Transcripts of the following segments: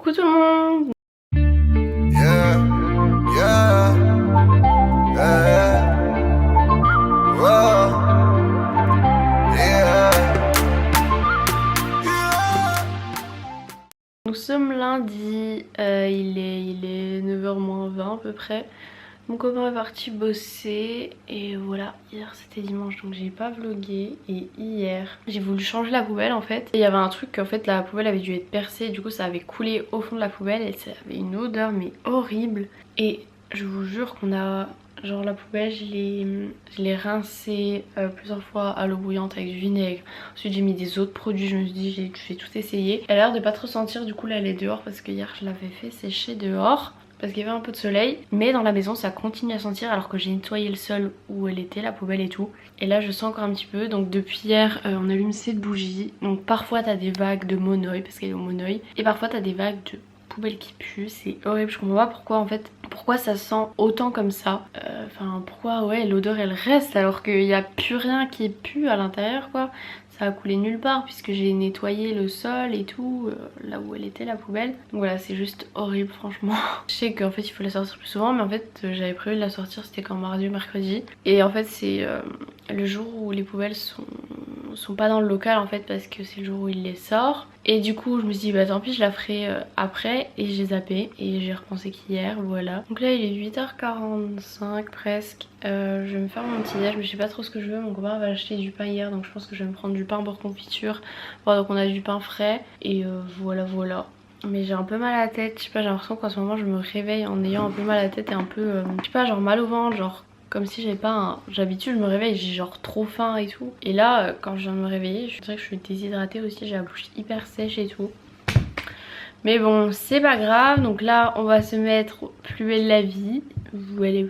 Coucou tout le monde. Yeah, yeah, yeah, whoa, yeah, yeah. Nous sommes lundi, il est 9h moins 20 à peu près. Mon copain est parti bosser et voilà, hier c'était dimanche donc j'ai pas vlogué et hier j'ai voulu changer la poubelle en fait. Et il y avait un truc en fait, la poubelle avait dû être percée, du coup ça avait coulé au fond de la poubelle et ça avait une odeur mais horrible. Et je vous jure qu'on a... Genre la poubelle je l'ai rincée plusieurs fois à l'eau bouillante avec du vinaigre. Ensuite j'ai mis des autres produits, je me suis dit je vais tout essayer. Elle a l'air de pas trop sentir, du coup là elle est dehors parce que hier je l'avais fait sécher dehors parce qu'il y avait un peu de soleil, mais dans la maison ça continue à sentir alors que j'ai nettoyé le sol où elle était, la poubelle et tout. Et là je sens encore un petit peu, donc depuis hier on allume cette bougie. Donc parfois t'as des vagues de monoï parce qu'elle est au monoï, et parfois t'as des vagues de poubelle qui pue, c'est horrible, je comprends pas pourquoi en fait, pourquoi ça sent autant comme ça. Enfin pourquoi ouais l'odeur elle reste alors qu'il n'y a plus rien qui pue à l'intérieur quoi. Ça a coulé nulle part puisque j'ai nettoyé le sol et tout, là où elle était la poubelle. Donc voilà, c'est juste horrible franchement. Je sais qu'en fait il faut la sortir plus souvent, mais en fait j'avais prévu de la sortir, c'était quand mardi ou mercredi. Et en fait c'est le jour où les poubelles sont pas dans le local en fait, parce que c'est le jour où il les sort. Et du coup je me suis dit bah tant pis, je la ferai après, et j'ai zappé et j'ai repensé qu'hier, voilà. Donc là il est 8h45 presque. Je vais me faire mon petit déj mais je sais pas trop ce que je veux. Mon copain va acheter du pain hier donc je pense que je vais me prendre du pain beurre confiture. Bon, donc on a du pain frais et voilà. Mais j'ai un peu mal à la tête, je sais pas, j'ai l'impression qu'en ce moment je me réveille en ayant un peu mal à la tête et un peu, je sais pas, genre mal au ventre, genre comme si j'avais pas un... D'habitude je me réveille, j'ai genre trop faim et tout. Et là quand je viens de me réveiller, je dirais que je suis déshydratée aussi, j'ai la bouche hyper sèche et tout. Mais bon, c'est pas grave, donc là on va se mettre plus belle la vie. Voilà.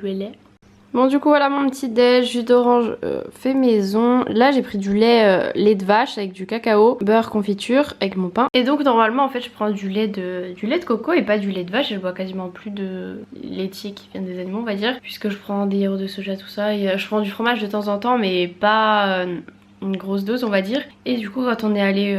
Bon du coup voilà mon petit déj, jus d'orange fait maison. Là j'ai pris du lait de vache avec du cacao, beurre, confiture avec mon pain. Et donc normalement en fait je prends du lait de coco et pas du lait de vache. Je bois quasiment plus de laitiers qui viennent des animaux on va dire, puisque je prends des yaourts de soja tout ça. Et je prends du fromage de temps en temps mais pas une grosse dose on va dire. Et du coup quand on est allé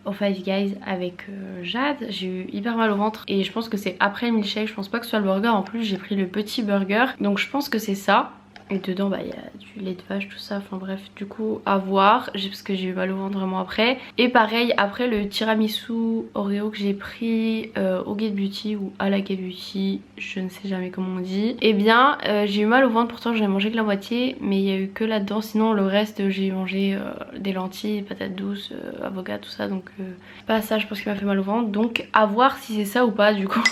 au Five Guys avec Jade, j'ai eu hyper mal au ventre et je pense que c'est après le milkshake, je pense pas que ce soit le burger. En plus j'ai pris le petit burger donc je pense que c'est ça. Et dedans bah il y a du lait de vache tout ça, enfin bref du coup à voir, parce que j'ai eu mal au ventre vraiment après. Et pareil après le tiramisu Oreo que j'ai pris au Get Beauty ou à la Get Beauty, je ne sais jamais comment on dit. Et bien j'ai eu mal au ventre, pourtant j'en ai mangé que la moitié mais il y a eu que là-dedans, sinon le reste j'ai mangé des lentilles, patates douces, avocat tout ça, donc pas ça je pense qu'il m'a fait mal au ventre. Donc à voir si c'est ça ou pas du coup.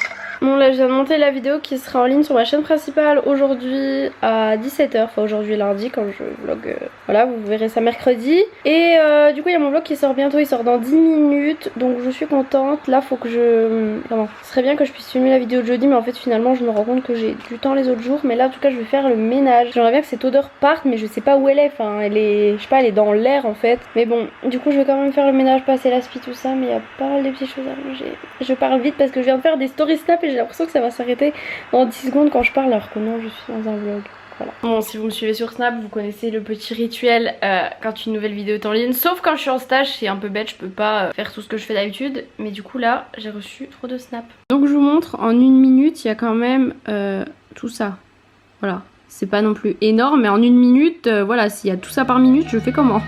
Bon là je viens de monter la vidéo qui sera en ligne sur ma chaîne principale aujourd'hui à 17h, enfin aujourd'hui lundi quand je vlog, voilà vous verrez ça mercredi. Et du coup il y a mon vlog qui sort bientôt, il sort dans 10 minutes donc je suis contente. Là faut que je... Comment ce serait bien que je puisse filmer la vidéo de jeudi mais en fait finalement je me rends compte que j'ai du temps les autres jours. Mais là en tout cas je vais faire le ménage. J'aimerais bien que cette odeur parte mais je sais pas où elle est, enfin elle est, je sais pas, elle est dans l'air en fait. Mais bon du coup je vais quand même faire le ménage, passer l'aspi tout ça, mais il y a pas mal de petites choses à manger. Je parle vite parce que je viens de faire des story snap et j'ai l'impression que ça va s'arrêter en 10 secondes quand je parle alors que non je suis dans un vlog. Voilà. Bon si vous me suivez sur Snap vous connaissez le petit rituel quand une nouvelle vidéo est en ligne. Sauf quand je suis en stage, c'est un peu bête, je peux pas faire tout ce que je fais d'habitude. Mais du coup là j'ai reçu trop de snaps. Donc je vous montre en une minute, il y a quand même tout ça. Voilà, c'est pas non plus énorme mais en une minute, voilà, s'il y a tout ça par minute je fais comment?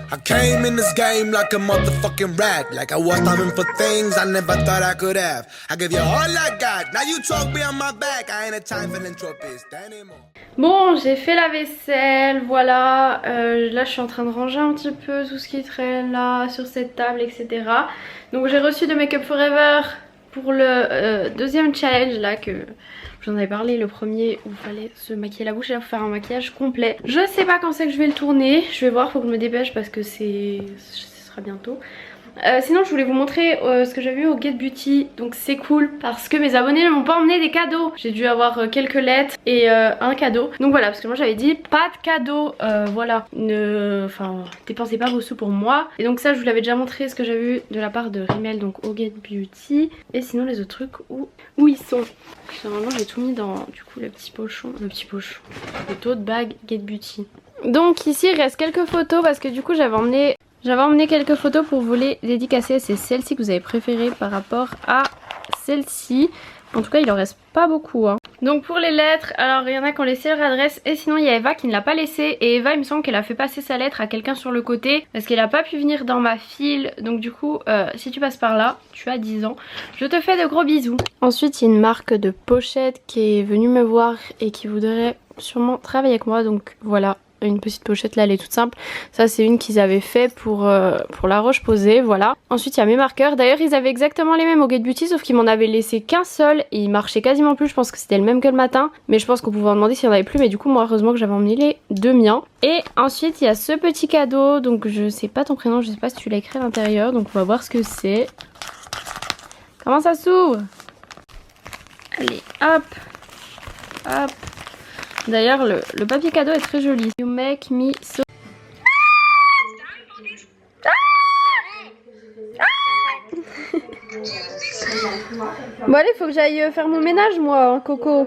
I came in this game like a motherfucking rat, like I was starving for things I never thought I could have. I give you all I got, now you talk behind my back. I ain't a time philanthropist anymore. Bon j'ai fait la vaisselle, voilà, là je suis en train de ranger un petit peu tout ce qui traîne là sur cette table etc. Donc j'ai reçu de Make Up For Ever pour le deuxième challenge là que j'en avais parlé, le premier où il fallait se maquiller la bouche et là faut faire un maquillage complet. Je sais pas quand c'est que je vais le tourner, je vais voir, faut que je me dépêche parce que ce sera bientôt. Sinon je voulais vous montrer ce que j'avais eu au Get Beauty. Donc c'est cool parce que mes abonnés ne m'ont pas emmené des cadeaux. J'ai dû avoir quelques lettres et un cadeau. Donc voilà, parce que moi j'avais dit pas de cadeau. Voilà, enfin dépensez pas vos sous pour moi. Et donc ça je vous l'avais déjà montré, ce que j'avais eu de la part de Rimmel, donc au Get Beauty. Et sinon les autres trucs où ils sont. Normalement j'ai tout mis dans du coup le tote bag Get Beauty. Donc ici il reste quelques photos parce que du coup j'avais emmené quelques photos pour vous les dédicacer. C'est celle-ci que vous avez préférée par rapport à celle-ci. En tout cas il en reste pas beaucoup hein. Donc pour les lettres, alors il y en a qui ont laissé leur adresse et sinon il y a Eva qui ne l'a pas laissé. Et Eva il me semble qu'elle a fait passer sa lettre à quelqu'un sur le côté parce qu'elle a pas pu venir dans ma file. Donc du coup si tu passes par là, tu as 10 ans, je te fais de gros bisous. Ensuite il y a une marque de pochette qui est venue me voir et qui voudrait sûrement travailler avec moi. Donc voilà, une petite pochette là, elle est toute simple. Ça c'est une qu'ils avaient fait pour la roche posée, voilà. Ensuite il y a mes marqueurs. D'ailleurs ils avaient exactement les mêmes au Get Beauty, sauf qu'ils m'en avaient laissé qu'un seul et il marchait quasiment plus. Je pense que c'était le même que le matin, mais je pense qu'on pouvait en demander s'il n'y en avait plus. Mais du coup moi heureusement que j'avais emmené les deux miens. Et ensuite il y a ce petit cadeau. Donc je sais pas ton prénom, je sais pas si tu l'as écrit à l'intérieur. Donc on va voir ce que c'est. Comment ça s'ouvre? Allez hop, hop. D'ailleurs le papier cadeau est très joli. You make me so... Bon allez, faut que j'aille faire mon ménage moi, hein, Coco.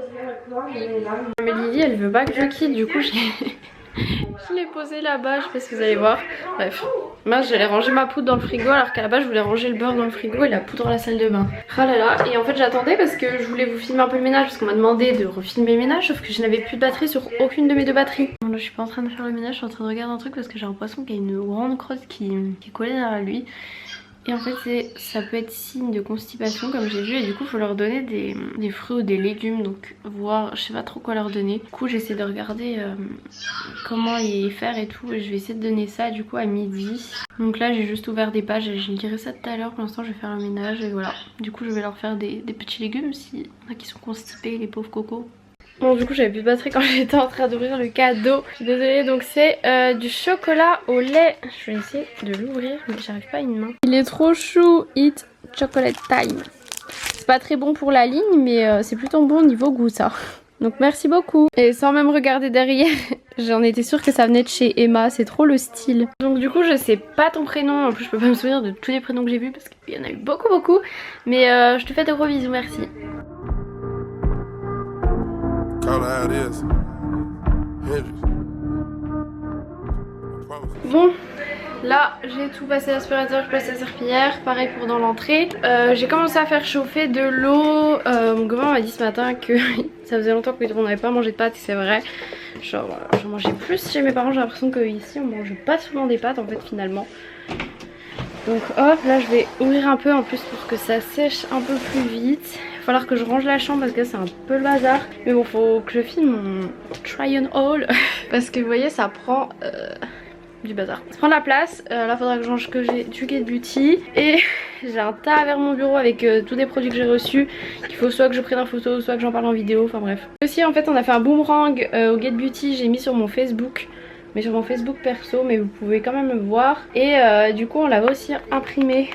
Mais Lily elle veut pas que je quitte, du coup je l'ai posé là-bas, je sais pas si vous allez voir. Bref, moi j'allais ranger ma poudre dans le frigo alors qu'à la base je voulais ranger le beurre dans le frigo et la poudre dans la salle de bain. Ah là là, et en fait j'attendais parce que je voulais vous filmer un peu le ménage parce qu'on m'a demandé de refilmer le ménage, sauf que je n'avais plus de batterie sur aucune de mes deux batteries. Bon, là je suis pas en train de faire le ménage, je suis en train de regarder un truc parce que j'ai un poisson qui a une grande crotte qui est collée derrière lui. Et en fait ça peut être signe de constipation comme j'ai vu, et du coup il faut leur donner des fruits ou des légumes, donc voir, je sais pas trop quoi leur donner. Du coup j'essaie de regarder comment y faire et tout, et je vais essayer de donner ça du coup à midi. Donc là j'ai juste ouvert des pages et je lirai ça tout à l'heure. Pour l'instant je vais faire le ménage et voilà. Du coup je vais leur faire des petits légumes s'il y en a qui sont constipés, les pauvres cocos. Bon du coup j'avais plus de batterie quand j'étais en train d'ouvrir le cadeau. Je suis désolée, donc c'est du chocolat au lait. Je vais essayer de l'ouvrir mais j'arrive pas à une main. Il est trop chou, Eat Chocolate Time. C'est pas très bon pour la ligne mais c'est plutôt bon niveau goût ça. Donc merci beaucoup. Et sans même regarder derrière, j'en étais sûre que ça venait de chez Emma, c'est trop le style. Donc du coup je sais pas ton prénom, en plus je peux pas me souvenir de tous les prénoms que j'ai vus parce qu'il y en a eu beaucoup. Mais je te fais de gros bisous, merci. Bon, là j'ai tout passé l'aspirateur, je passe la serpillière, pareil pour dans l'entrée. J'ai commencé à faire chauffer de l'eau. Mon copain m'a dit ce matin que ça faisait longtemps qu'on n'avait pas mangé de pâtes et c'est vrai. Genre j'en mangeais plus chez mes parents, j'ai l'impression qu'ici on mange pas souvent des pâtes en fait finalement. Donc hop, là je vais ouvrir un peu en plus pour que ça sèche un peu plus vite. Il va falloir que je range la chambre parce que c'est un peu le bazar. Mais bon, faut que je filme mon try on haul parce que vous voyez ça prend du bazar. Ça prend de la place, là faudra que je range que j'ai du Get Beauty. Et j'ai un tas vers mon bureau avec tous des produits que j'ai reçus. Il faut soit que je prenne en photo, soit que j'en parle en vidéo, enfin bref. Aussi en fait on a fait un boomerang au Get Beauty, j'ai mis sur mon Facebook. Mais sur mon Facebook perso, mais vous pouvez quand même me voir. Et du coup on l'avait aussi imprimé.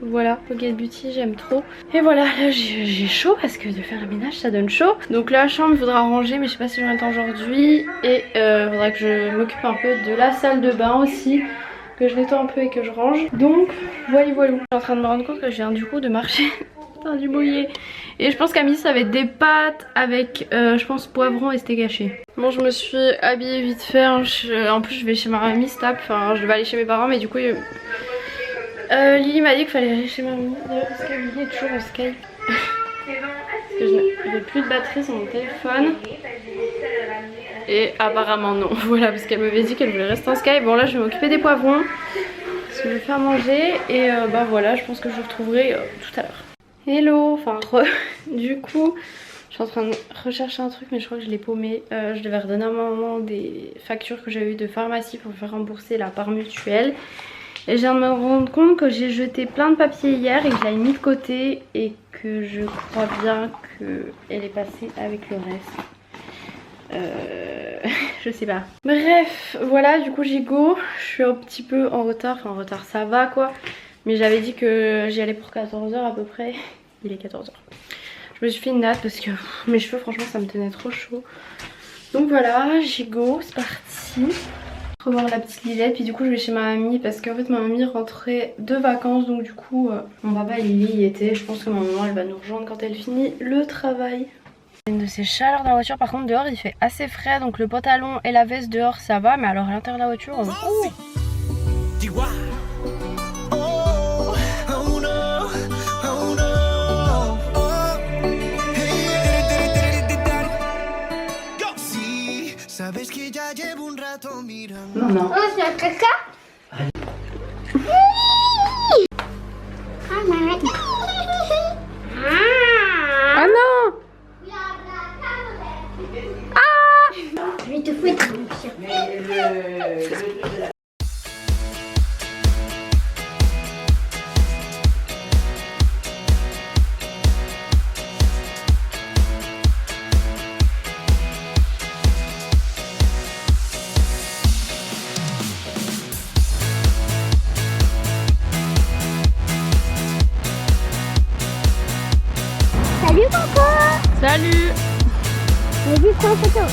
Voilà, au Get Beauty, j'aime trop. Et voilà, là j'ai chaud parce que de faire le ménage ça donne chaud. Donc la chambre il faudra ranger, mais je sais pas si j'aurai le temps aujourd'hui. Et il faudra que je m'occupe un peu de la salle de bain aussi, que je nettoie un peu et que je range. Donc voilà. Je suis en train de me rendre compte que je viens du coup de marcher dans du mouillé. Et je pense qu'à midi ça va être des pâtes avec je pense poivron et steak haché. Bon, je me suis habillée vite fait hein. En plus je vais chez ma mamie Stap, enfin je devais aller chez mes parents mais du coup Lily m'a dit qu'il fallait aller chez ma mamie. D'ailleurs parce que Lily est toujours en Skype. Parce que je n'ai plus de batterie sur mon téléphone. Et apparemment non. Voilà, parce qu'elle m'avait dit qu'elle voulait rester en Skype. Bon là je vais m'occuper des poivrons parce que je vais faire manger. Et bah voilà, je pense que je vous retrouverai tout à l'heure. Hello, enfin du coup je suis en train de rechercher un truc mais je crois que je l'ai paumé. Je devais redonner à ma maman des factures que j'avais eues de pharmacie pour faire rembourser la part mutuelle. Et je viens de me rendre compte que j'ai jeté plein de papiers hier et que je l'avais mis de côté et que je crois bien qu'elle est passée avec le reste. Je sais pas. Bref, voilà, du coup j'y go. Je suis un petit peu en retard, enfin en retard ça va quoi. Mais j'avais dit que j'y allais pour 14 h à peu près. Il est 14 h. Je me suis fait une natte parce que mes cheveux franchement ça me tenait trop chaud. Donc voilà, j'y go, c'est parti. Revoir la petite Lilette, puis du coup je vais chez ma mamie parce qu'en fait ma mamie rentrait de vacances, donc du coup mon papa il y était. Je pense que ma maman elle va nous rejoindre quand elle finit le travail. Une de ces chaleurs dans la voiture, par contre dehors il fait assez frais, donc le pantalon et la veste dehors ça va, mais alors à l'intérieur de la voiture Maman. Oh, c'est un caca. Ah non. Je vais te fouetter. Salut Coco. Salut. J'ai vu trois photos.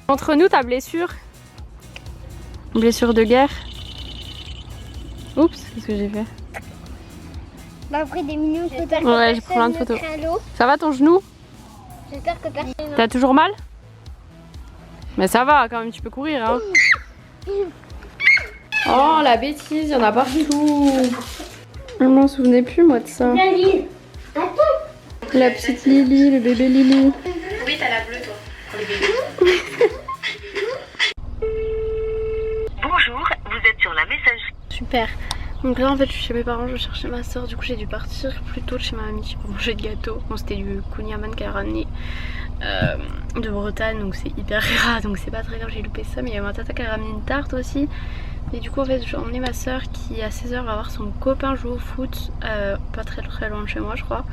Entre nous ta blessure. Blessure de guerre. Oups, qu'est-ce que j'ai fait? Bah après des millions de photos. Ouais, j'ai pris plein de photos. Ça va ton genou? J'espère que personne. T'as toujours mal? Mais ça va quand même, tu peux courir hein. Oh la bêtise, il y en a partout. Je m'en souvenais plus moi de ça. Lily, attends. La petite Lily, le bébé Lily. Oui, t'as la bleue, toi. Pour les bébés. Bonjour, vous êtes sur la messagerie. Super. Donc là en fait je suis chez mes parents, je cherchais ma soeur, du coup j'ai dû partir plus tôt de chez ma amie pour manger de gâteau. Bon c'était du kouign-amann qu'elle a ramené de Bretagne, donc c'est hyper gras, donc c'est pas très grave, j'ai loupé ça. Mais il y a ma tata qui a ramené une tarte aussi. Et du coup en fait j'ai emmené ma soeur qui à 16 h va voir son copain jouer au foot, pas très loin de chez moi je crois.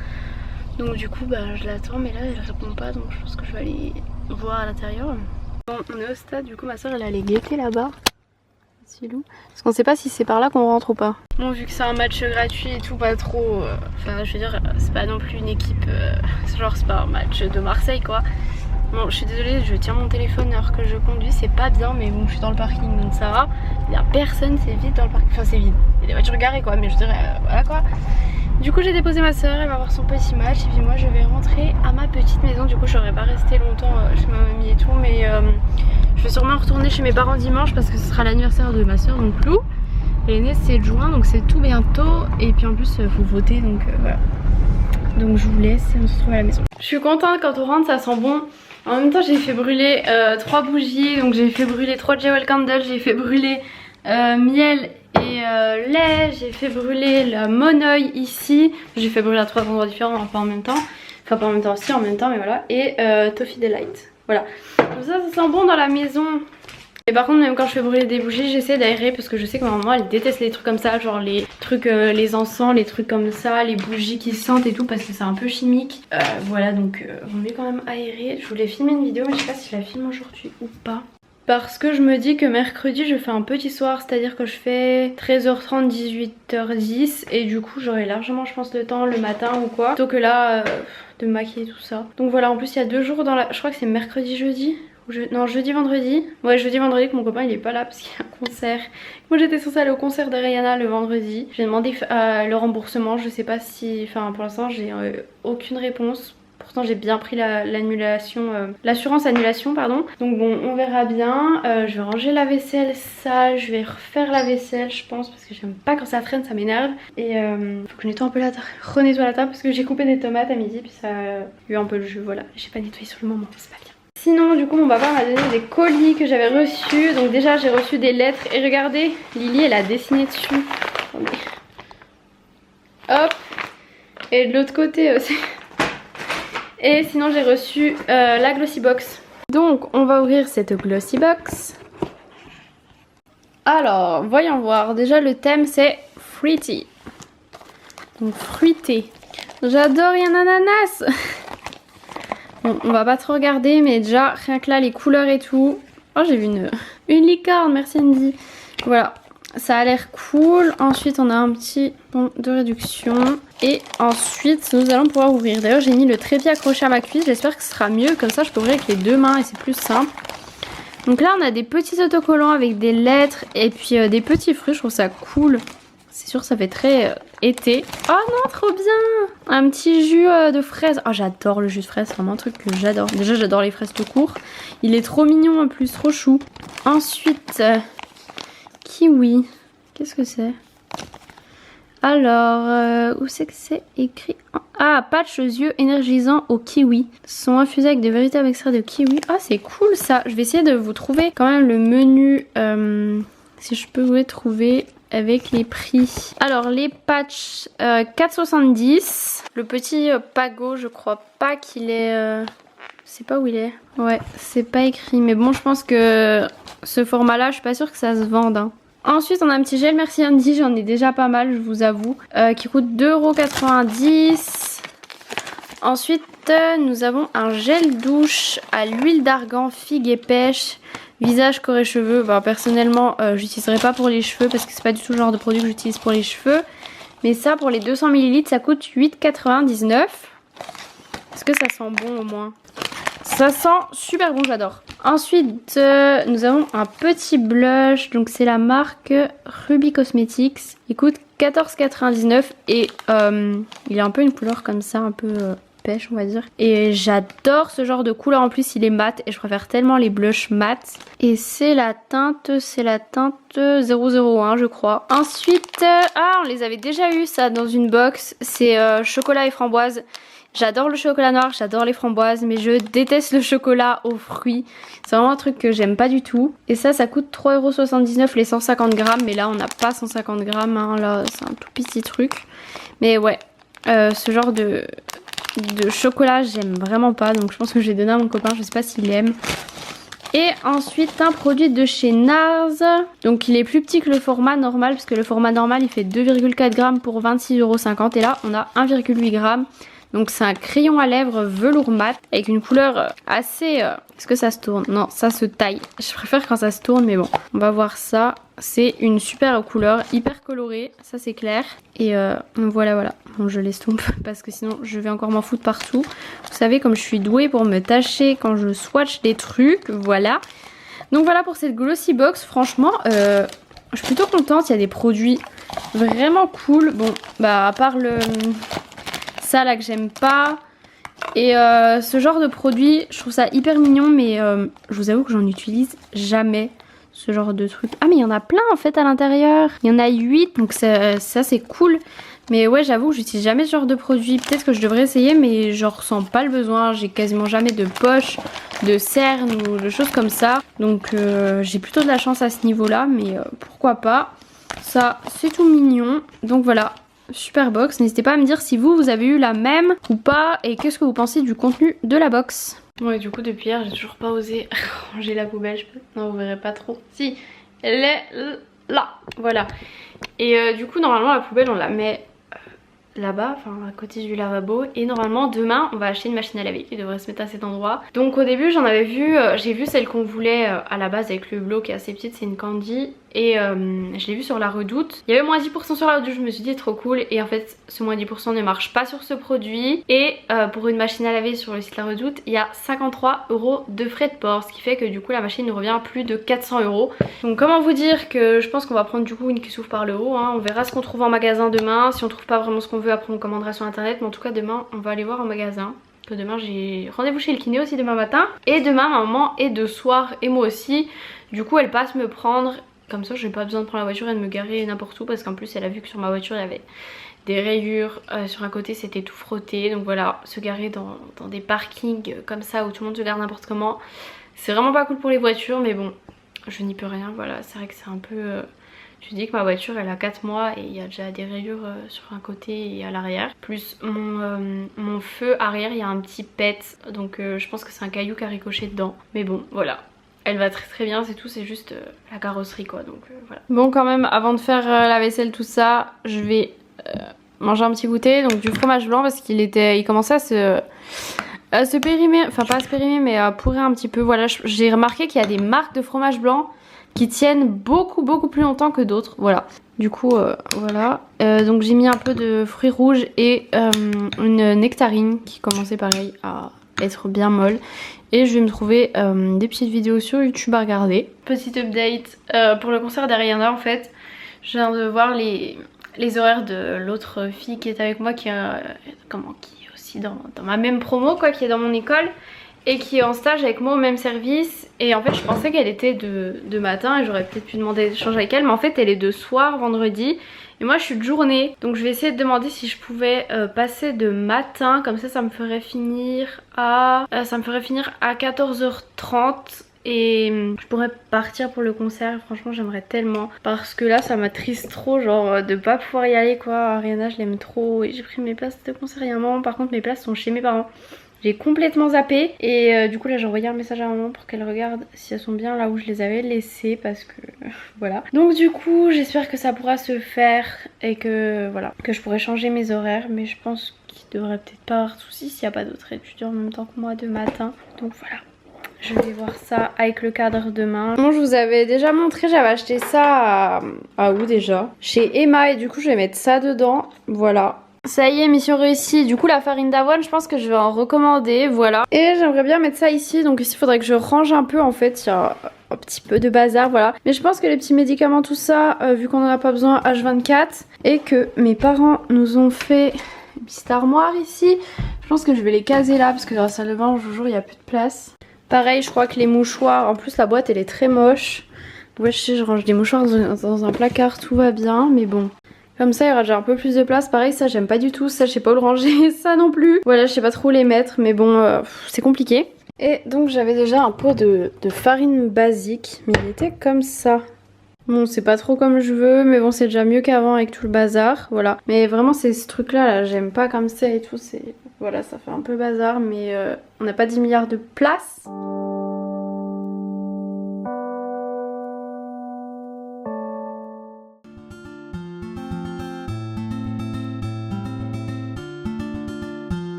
Donc du coup bah je l'attends, mais là elle répond pas, donc je pense que je vais aller voir à l'intérieur. Bon, on est au stade, du coup ma soeur elle allait guetter là-bas. Parce qu'on sait pas si c'est par là qu'on rentre ou pas. Bon, vu que c'est un match gratuit et tout, pas trop. Enfin, je veux dire, c'est pas non plus une équipe. Genre, c'est pas un match de Marseille quoi. Bon, je suis désolée, je tiens mon téléphone alors que je conduis, c'est pas bien, mais bon, je suis dans le parking donc ça va. Il y a personne, c'est vide dans le parking. Enfin, c'est vide. Il y a des voitures garées quoi, mais je dirais, voilà quoi. Du coup, j'ai déposé ma soeur, elle va voir son petit match, et puis moi, je vais rentrer à ma petite maison. Du coup, je serai pas restée longtemps chez ma mamie et tout, mais. Je vais sûrement retourner chez mes parents dimanche parce que ce sera l'anniversaire de ma soeur, donc Lou. Elle est née le 7 juin, donc c'est tout bientôt. Et puis en plus, il faut voter, donc voilà. Donc je vous laisse et on se retrouve à la maison. Je suis contente quand on rentre, ça sent bon. En même temps, j'ai fait brûler 3 bougies. Donc j'ai fait brûler 3 Jewel Candles, j'ai fait brûler miel et lait. J'ai fait brûler la monoï ici. J'ai fait brûler à 3 endroits différents, pas en même temps. Enfin pas en même temps aussi, en même temps, mais voilà. Et Toffee Delight. Voilà, comme ça sent bon dans la maison. Et par contre même quand je fais brûler des bougies j'essaie d'aérer parce que je sais que ma maman elle déteste les trucs comme ça. Genre les trucs, les encens, les trucs comme ça, les bougies qui sentent et tout parce que c'est un peu chimique. Voilà donc on met quand même aérer. Je voulais filmer une vidéo mais je sais pas si je la filme aujourd'hui ou pas. Parce que je me dis que mercredi je fais un petit soir, c'est-à-dire que je fais 13h30, 18h10 et du coup j'aurai largement je pense le temps le matin ou quoi. Plutôt que là de me maquiller tout ça. Donc voilà, en plus il y a 2 jours dans la... Je crois que c'est mercredi, jeudi ou non, jeudi, vendredi. Ouais, jeudi, vendredi que mon copain il est pas là parce qu'il y a un concert. Moi j'étais censée aller au concert de Rihanna le vendredi. J'ai demandé le remboursement, je sais pas si... Enfin pour l'instant j'ai aucune réponse. Pourtant j'ai bien pris l'annulation, l'assurance annulation pardon. Donc bon on verra bien. Je vais ranger la vaisselle sale, je vais refaire la vaisselle je pense parce que j'aime pas quand ça traîne, ça m'énerve. Et faut que je nettoie un peu la table, renettoie la table parce que j'ai coupé des tomates à midi puis ça a eu un peu le jus, voilà. J'ai pas nettoyé sur le moment, c'est pas bien. Sinon du coup mon papa m'a donné des colis que j'avais reçus. Donc déjà j'ai reçu des lettres et regardez, Lily elle a dessiné dessus. Attendez. Hop. Et de l'autre côté aussi. Et sinon j'ai reçu la Glossy Box. Donc on va ouvrir cette Glossy Box. Alors voyons voir. Déjà le thème c'est fruity. Donc fruité. J'adore, il y a un ananas. Bon, on va pas trop regarder, mais déjà, rien que là, les couleurs et tout. Oh, j'ai vu une licorne, merci Andy. Voilà, ça a l'air cool. Ensuite, on a un petit bon de réduction. Et ensuite, nous allons pouvoir ouvrir. D'ailleurs, j'ai mis le trépied accroché à ma cuisse. J'espère que ce sera mieux. Comme ça, je peux ouvrir avec les deux mains et c'est plus simple. Donc là, on a des petits autocollants avec des lettres et puis des petits fruits. Je trouve ça cool. C'est sûr, ça fait très été. Oh non, trop bien! Un petit jus de fraises. Oh, j'adore le jus de fraises. C'est vraiment un truc que j'adore. Déjà, j'adore les fraises tout court. Il est trop mignon en plus, trop chou. Ensuite, kiwi. Qu'est-ce que c'est? Alors, où c'est que c'est écrit? Ah, patch aux yeux énergisants au kiwi. Sont infusés avec de véritables extraits de kiwi. Ah, c'est cool ça. Je vais essayer de vous trouver quand même le menu. Si je peux vous trouver avec les prix. Alors, les patchs 4,70. Le petit Pago, je crois pas qu'il est... Je sais pas où il est. Ouais, c'est pas écrit. Mais bon, je pense que ce format-là, je suis pas sûre que ça se vende. Hein. Ensuite, on a un petit gel Merci Andy, j'en ai déjà pas mal, je vous avoue, qui coûte 2,90 €. Ensuite, nous avons un gel douche à l'huile d'argan, figue et pêche, visage, corps et cheveux. Bah, personnellement, j'utiliserai pas pour les cheveux parce que c'est pas du tout le genre de produit que j'utilise pour les cheveux. Mais ça, pour les 200 ml, ça coûte 8,99 €. Est-ce que ça sent bon au moins? Ça sent super bon, j'adore. Ensuite, nous avons un petit blush. Donc, c'est la marque Ruby Cosmetics. Il coûte 14,99 € et il a un peu une couleur comme ça, un peu pêche, on va dire. Et j'adore ce genre de couleur. En plus, il est mat et je préfère tellement les blushs mat. Et c'est la teinte 001, je crois. Ensuite, on les avait déjà eu ça dans une box. C'est chocolat et framboise. J'adore le chocolat noir, j'adore les framboises, mais je déteste le chocolat aux fruits. C'est vraiment un truc que j'aime pas du tout. Et ça coûte 3,79 € les 150 grammes. Mais là, on n'a pas 150 grammes. Hein. Là, c'est un tout petit truc. Mais ouais, ce genre de chocolat, j'aime vraiment pas. Donc je pense que je vais donner à mon copain. Je sais pas s'il aime. Et ensuite, un produit de chez NARS. Donc il est plus petit que le format normal. Parce que le format normal, il fait 2,4 grammes pour 26,50 €. Et là, on a 1,8 grammes. Donc c'est un crayon à lèvres velours mat avec une couleur assez... Est-ce que ça se tourne? Non, ça se taille. Je préfère quand ça se tourne, mais bon. On va voir ça. C'est une super couleur, hyper colorée, ça c'est clair. Et voilà. Bon, je l'estompe parce que sinon je vais encore m'en foutre partout. Vous savez, comme je suis douée pour me tâcher quand je swatch des trucs, voilà. Donc voilà pour cette Glossy Box. Franchement, je suis plutôt contente. Il y a des produits vraiment cool. Bon, bah à part ça là que j'aime pas. Et ce genre de produit, je trouve ça hyper mignon, mais je vous avoue que j'en utilise jamais. Ce genre de truc. Ah mais il y en a plein en fait à l'intérieur. Il y en a 8, donc ça c'est cool. Mais ouais, j'avoue que j'utilise jamais ce genre de produit. Peut-être que je devrais essayer, mais je ressens pas le besoin. J'ai quasiment jamais de poche, de cerne ou de choses comme ça. Donc j'ai plutôt de la chance à ce niveau-là, mais pourquoi pas. Ça, c'est tout mignon. Donc voilà. Super box, n'hésitez pas à me dire si vous avez eu la même ou pas et qu'est-ce que vous pensez du contenu de la box. Ouais, du coup depuis hier j'ai toujours pas osé ranger la poubelle, non vous verrez pas trop. Si, elle est là, voilà. Et du coup normalement la poubelle on la met là-bas, enfin à côté du lavabo, et normalement demain on va acheter une machine à laver qui devrait se mettre à cet endroit. Donc au début j'en avais vu, j'ai vu celle qu'on voulait à la base avec le hublot qui est assez petite, c'est une Candy. Et je l'ai vu sur la Redoute. Il y avait moins 10% sur la Redoute, je me suis dit trop cool. Et en fait ce moins 10% ne marche pas sur ce produit. Et pour une machine à laver sur le site La Redoute, il y a 53 € de frais de port. Ce qui fait que du coup la machine nous revient à plus de 400 €. Donc comment vous dire que je pense qu'on va prendre du coup une qui s'ouvre par le haut. Hein. On verra ce qu'on trouve en magasin demain. Si on trouve pas vraiment ce qu'on veut, après on commandera sur internet. Mais en tout cas demain on va aller voir en magasin. Que demain j'ai rendez-vous chez le kiné aussi demain matin. Et demain ma maman est de soir et moi aussi. Du coup elle passe me prendre. Comme ça j'ai pas besoin de prendre la voiture et de me garer n'importe où. Parce qu'en plus elle a vu que sur ma voiture il y avait des rayures. Sur un côté c'était tout frotté. Donc voilà, se garer dans des parkings comme ça où tout le monde se gare n'importe comment, c'est vraiment pas cool pour les voitures. Mais bon, je n'y peux rien. Voilà, c'est vrai que c'est un peu... Je dis que ma voiture elle a 4 mois et il y a déjà des rayures sur un côté et à l'arrière. Plus mon feu arrière il y a un petit pet. Donc je pense que c'est un caillou qui a ricoché dedans. Mais bon voilà. Elle va très très bien, c'est tout, c'est juste la carrosserie quoi, donc voilà. Bon quand même, avant de faire la vaisselle tout ça, je vais manger un petit goûter, donc du fromage blanc parce qu'il commençait se périmer, enfin pas se périmer mais pourrir un petit peu. Voilà, j'ai remarqué qu'il y a des marques de fromage blanc qui tiennent beaucoup plus longtemps que d'autres. Voilà. Du coup, voilà. Donc j'ai mis un peu de fruits rouges et une nectarine qui commençait pareil à être bien molle. Et je vais me trouver des petites vidéos sur YouTube à regarder. Petite update pour le concert d'Ariana en fait. Je viens de voir les horaires de l'autre fille qui est avec moi qui est aussi dans ma même promo quoi, qui est dans mon école. Et qui est en stage avec moi au même service. Et en fait je pensais qu'elle était de matin et j'aurais peut-être pu demander d'échanger avec elle. Mais en fait elle est de soir vendredi. Et moi je suis de journée. Donc je vais essayer de demander si je pouvais passer de matin. Comme ça me ferait finir à 14h30. Et je pourrais partir pour le concert. Franchement j'aimerais tellement. Parce que là ça m'attriste trop genre de pas pouvoir y aller quoi. Ariana je l'aime trop. Et j'ai pris mes places de concert il y a un moment. Par contre mes places sont chez mes parents. J'ai complètement zappé et du coup là j'ai envoyé un message à maman pour qu'elle regarde si elles sont bien là où je les avais laissées parce que voilà. Donc du coup j'espère que ça pourra se faire et que voilà, que je pourrai changer mes horaires, mais je pense qu'il devrait peut-être pas avoir de soucis s'il n'y a pas d'autres étudiants en même temps que moi de matin. Donc voilà. Je vais voir ça avec le cadre demain. Bon, je vous avais déjà montré, j'avais acheté ça à où déjà? Chez Emma et du coup je vais mettre ça dedans. Voilà. Ça y est, mission réussie. Du coup la farine d'avoine je pense que je vais en recommander, voilà. Et j'aimerais bien mettre ça ici, donc ici il faudrait que je range un peu en fait, il y a un petit peu de bazar, voilà. Mais je pense que les petits médicaments tout ça, vu qu'on en a pas besoin H24 et que mes parents nous ont fait une petite armoire ici, je pense que je vais les caser là parce que dans la salle de bain je vous jure il n'y a plus de place. Pareil je crois que les mouchoirs, en plus la boîte elle est très moche. Ouais je sais, je range des mouchoirs dans un placard, tout va bien, mais bon. Comme ça il y aura déjà un peu plus de place. Pareil ça j'aime pas du tout, ça je sais pas où le ranger, ça non plus. Voilà je sais pas trop où les mettre mais bon c'est compliqué. Et donc j'avais déjà un pot de farine basique mais il était comme ça. Bon c'est pas trop comme je veux mais bon c'est déjà mieux qu'avant avec tout le bazar, voilà. Mais vraiment c'est ce truc là j'aime pas comme ça et tout, c'est... Voilà ça fait un peu bazar mais on n'a pas 10 milliards de place.